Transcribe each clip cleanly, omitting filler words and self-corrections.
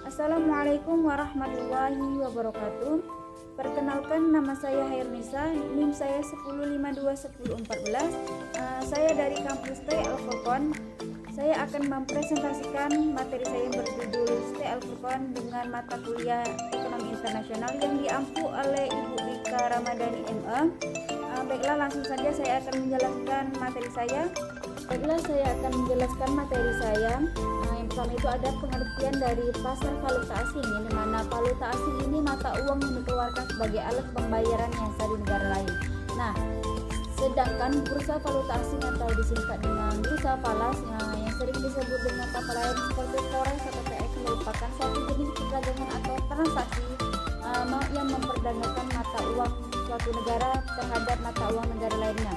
Assalamualaikum warahmatullahi wabarakatuh. Perkenalkan, nama saya Hairnisa, NIM saya 10521014. Saya dari kampus Stay Al Furqon. Saya akan mempresentasikan materi saya yang berjudul Stay Al Furqon dengan mata kuliah Ekonomi Internasional yang diampu oleh Ibu Dika Ramadhani MA. Baiklah, langsung saja saya akan menjelaskan materi saya. Yang pertama itu ada pengertian dari pasar valuta asing, di mana valuta asing ini mata uang yang dikeluarkan sebagai alat pembayaran yang sah di negara lain. Nah, sedangkan bursa valuta asing atau disingkat dengan bursa falas yang sering disebut dengan kata lain seperti forex atau PX merupakan suatu jenis perdagangan atau transaksi yang memperdagangkan mata uang suatu negara terhadap mata uang negara lainnya,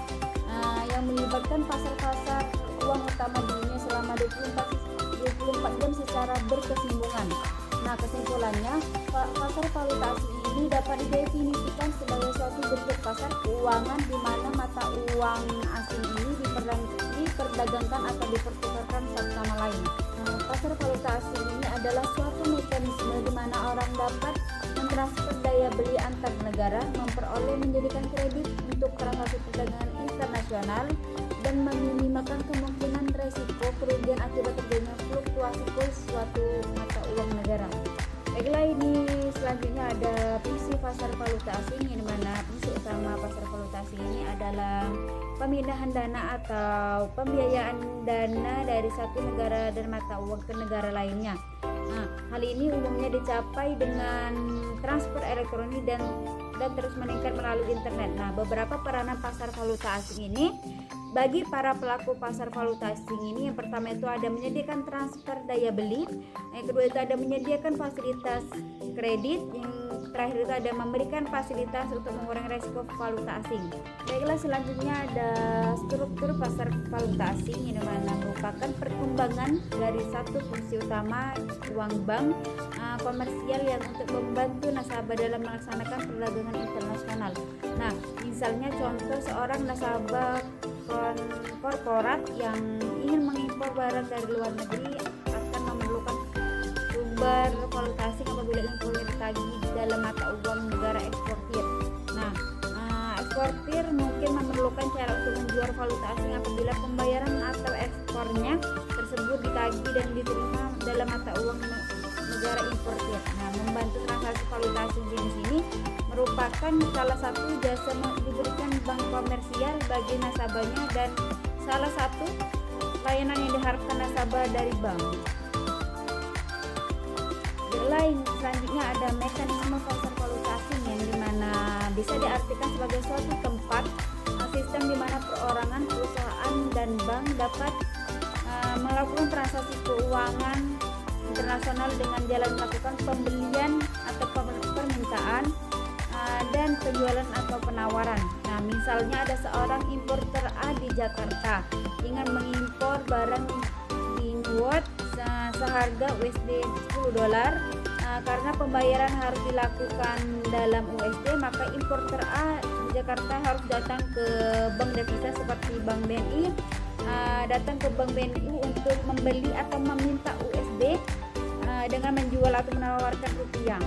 yang melibatkan pasar-pasar uang utama di dunia selama 24 jam secara berkesinambungan. Nah, kesimpulannya, pasar valuta asing ini dapat didefinisikan sebagai suatu bentuk pasar keuangan di mana mata uang asing ini diperdagangkan atau dipertukarkan satu sama lain. Pasar valuta asing ini adalah suatu mekanisme di mana orang dapat mentransfer daya beli antar negara, memperoleh menjadikan kredit untuk transaksi perdagangan internasional, dan meminimalkan kemungkinan resiko kerugian akibat terjadinya fluktuasi kurs suatu mata uang negara. Baiklah, ini selanjutnya ada fungsi pasar valuta asing, yang dimana fungsi utama pasar valuta asing ini adalah pemindahan dana atau pembiayaan dana dari satu negara dan mata uang ke negara lainnya. Nah, hal ini umumnya dicapai dengan transfer elektronik dan terus meningkat melalui internet. Nah, beberapa peranan pasar valuta asing ini bagi para pelaku pasar valuta asing ini, yang pertama itu ada menyediakan transfer daya beli, yang kedua itu ada menyediakan fasilitas kredit, yang terakhir itu ada memberikan fasilitas untuk mengurangi resiko valuta asing. Baiklah, selanjutnya ada struktur pasar valuta asing, yang dimana merupakan perkembangan dari satu fungsi utama uang bank komersial yang untuk membantu nasabah dalam melaksanakan perdagangan internasional. Nah, misalnya contoh seorang nasabah korporat yang ingin mengimpor barang dari luar negeri akan memerlukan sumber valuta asing apabila impor ditagih dalam mata uang negara eksportir. Nah, eksportir mungkin memerlukan cara untuk menjual valuta asing apabila pembayaran atau ekspornya tersebut ditagih dan diterima dalam mata uang negara importir. Nah, membantu transaksi valuta asing jenis ini merupakan salah satu jasa yang diberikan bank komersial bagi nasabahnya dan salah satu layanan yang diharapkan nasabah dari bank. Selanjutnya ada mekanisme pasar valuta asing, yang dimana bisa diartikan sebagai suatu tempat sistem di mana perorangan, perusahaan, dan bank dapat melakukan transaksi keuangan internasional dengan jalan melakukan pembelian atau permintaan dan penjualan atau penawaran. Nah, misalnya ada seorang importer A di Jakarta ingin mengimpor barang di Inward seharga USD $10. Karena pembayaran harus dilakukan dalam USD, maka importer A di Jakarta harus datang ke bank devisa seperti Bank BNI, datang ke Bank BNI untuk membeli atau meminta USD dengan menjual atau menawarkan rupiah.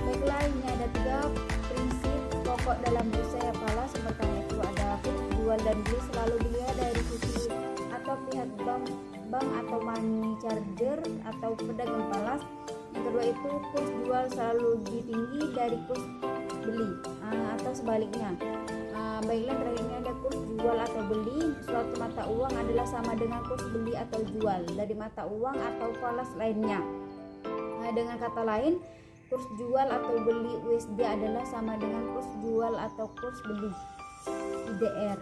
Baiklah, ini ada 3 prinsip pokok dalam bursa falas. Yang pertama itu ada kurs jual dan beli selalu dilihat dari sisi atau pihak bank atau money charger atau pedagang falas. Yang kedua itu kurs jual selalu lebih tinggi dari kurs beli atau sebaliknya. Baiklah, terakhirnya ada kurs jual atau beli. Suatu mata uang adalah sama dengan kurs beli atau jual dari mata uang atau falas lainnya. Dengan kata lain, kurs jual atau beli USD adalah sama dengan kurs jual atau kurs beli IDR.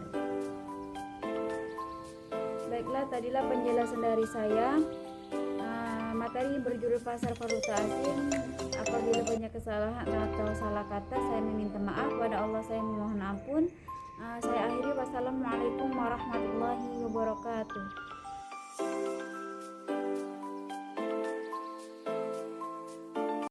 Baiklah, tadilah penjelasan dari saya. Materi berjudul pasar valuta asing. Apabila banyak kesalahan atau salah kata, saya meminta maaf. Pada Allah saya memohon ampun. Saya akhiri. Wassalamualaikum warahmatullahi wabarakatuh.